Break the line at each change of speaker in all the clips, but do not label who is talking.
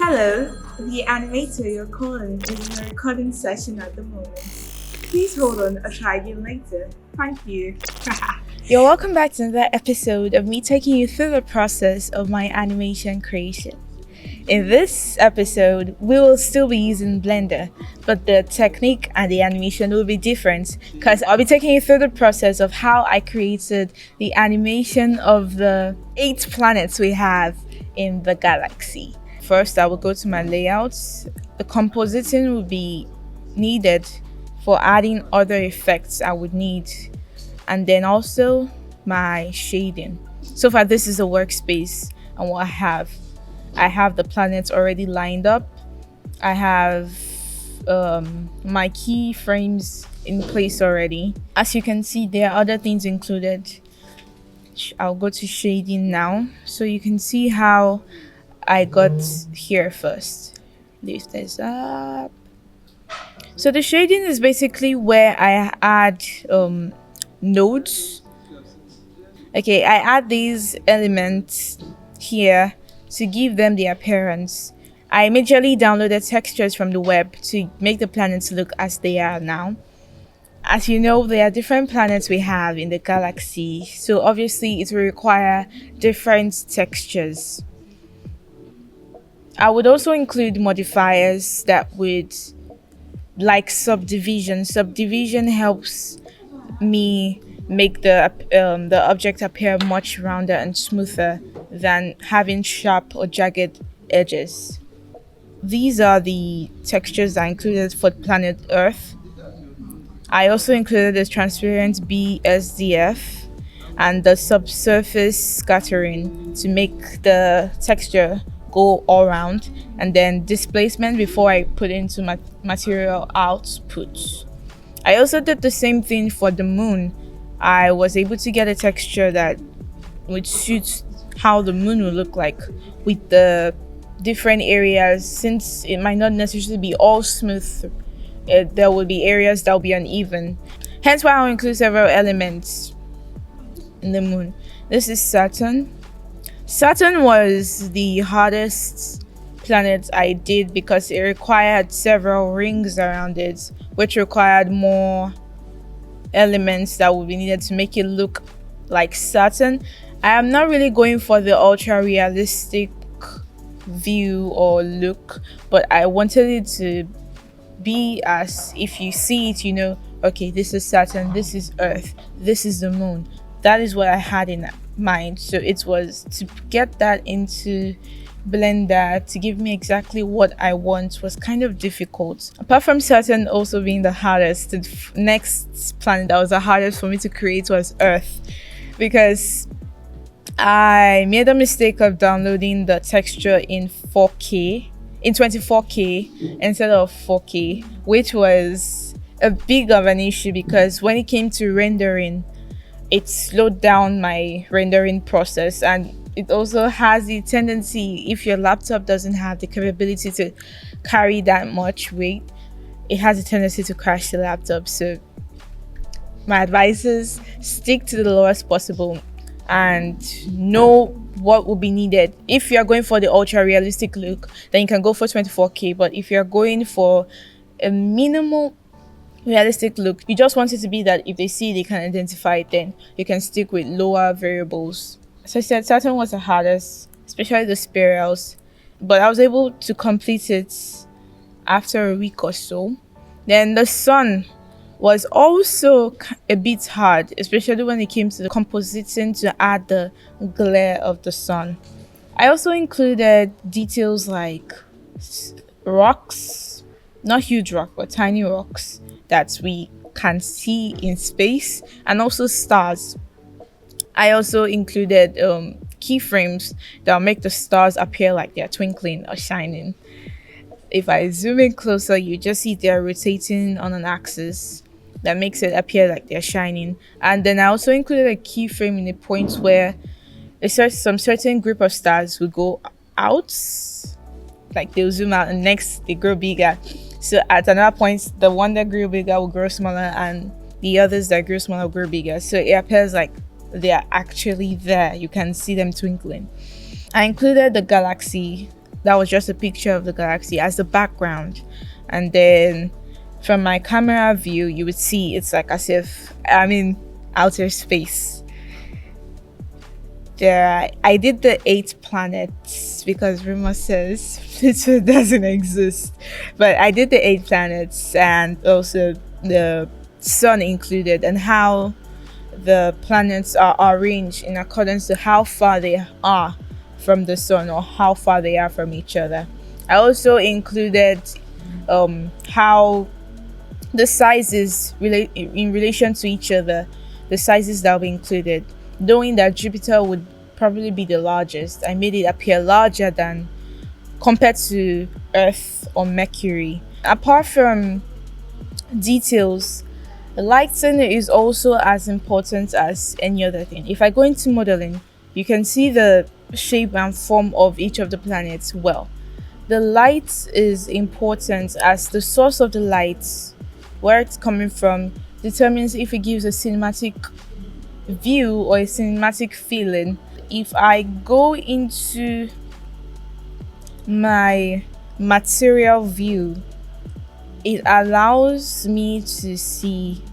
Hello, the animator you're calling is in a recording session at the moment. Please hold on, I'll try again later. Thank you.
You're welcome back to another episode of me taking you through the process of my animation creation. In this episode, we will still be using Blender, but the technique and the animation will be different because I'll be taking you through the process of how I created the animation of the 8 planets we have in the galaxy. First, I will go to my layouts. The compositing will be needed for adding other effects I would need, and then also my shading. So far, this is a workspace, and what I have the planets already lined up. I have my keyframes in place already. As you can see, there are other things included. I'll go to shading now, so you can see how I got here first. Lift this up. So the shading is basically where I add nodes. Okay, I add these elements here to give them the appearance. I majorly downloaded textures from the web to make the planets look as they are now. As you know, there are different planets we have in the galaxy, so obviously it will require different textures. I would also include modifiers that would, like subdivision. Subdivision helps me make the object appear much rounder and smoother than having sharp or jagged edges. These are the textures I included for planet Earth. I also included the transparent BSDF and the subsurface scattering to make the texture go all around, and then displacement before I put into my material output. I also did the same thing for the moon. I was able to get a texture that would suit how the moon will look like with the different areas, since it might not necessarily be all smooth. There will be areas that will be uneven. Hence why I'll include several elements in the moon. This is Saturn. Saturn was the hardest planet I did because it required several rings around it, which required more elements that would be needed to make it look like Saturn. I am not really going for the ultra realistic view or look, but I wanted it to be as if you see it, you know, okay, this is Saturn, this is Earth, this is the moon. That is what I had in mind. So it was to get that into Blender to give me exactly what I want was kind of difficult. Apart from Saturn also being the hardest, the next planet that was the hardest for me to create was Earth, because I made a mistake of downloading the texture in 4K, in 24K instead of 4K, which was a big of an issue because when it came to rendering, it slowed down my rendering process, and it also has the tendency, if your laptop doesn't have the capability to carry that much weight, it has a tendency to crash the laptop. So my advice is stick to the lowest possible and know what will be needed. If you're going for the ultra realistic look, then you can go for 24K, but if you're going for a minimal realistic look, you just want it to be that if they see it, they can identify it, then you can stick with lower variables. So I said Saturn was the hardest, especially the spirals, but I was able to complete it after a week or so. Then the sun was also a bit hard, especially when it came to the compositing to add the glare of the sun. I also included details like rocks, not huge rock, but tiny rocks that we can see in space, and also stars. I also included keyframes that will make the stars appear like they're twinkling or shining. If I zoom in closer, you just see they're rotating on an axis that makes it appear like they're shining. And then I also included a keyframe in the point where some certain group of stars will go out, like they'll zoom out, and next they grow bigger. So at another point, the one that grew bigger will grow smaller, and the others that grew smaller will grow bigger. So it appears like they are actually there. You can see them twinkling. I included the that was just a picture of the galaxy as the background, and then from my camera view you would see it's like as if I'm in outer space. I did the 8 planets because rumor says Pluto doesn't exist, but I did the 8 planets and also the sun included, and how the planets are arranged in accordance to how far they are from the sun or how far they are from each other. I also included how the sizes relate in relation to each other, the sizes that will be included. Knowing that Jupiter would probably be the largest, I made it appear larger than compared to Earth or Mercury. Apart from details, lighting is also as important as any other thing. If I go into modeling, you can see the shape and form of each of the planets well. The light is important as the source of the light, where it's coming from, determines if it gives a cinematic view or a cinematic feeling. If I go into my material view, it allows me to see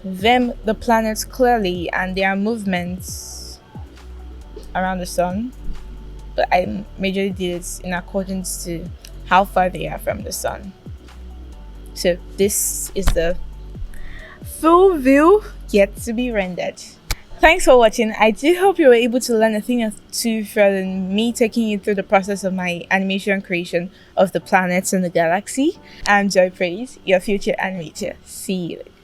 the planets clearly and their movements around the sun, but I majorly did it in accordance to how far they are from the sun. So this is the full view yet to be rendered. Thanks for watching. I do hope you were able to learn a thing or two from me taking you through the process of my animation creation of the planets and the galaxy. I'm Praiz, your future animator. See you later.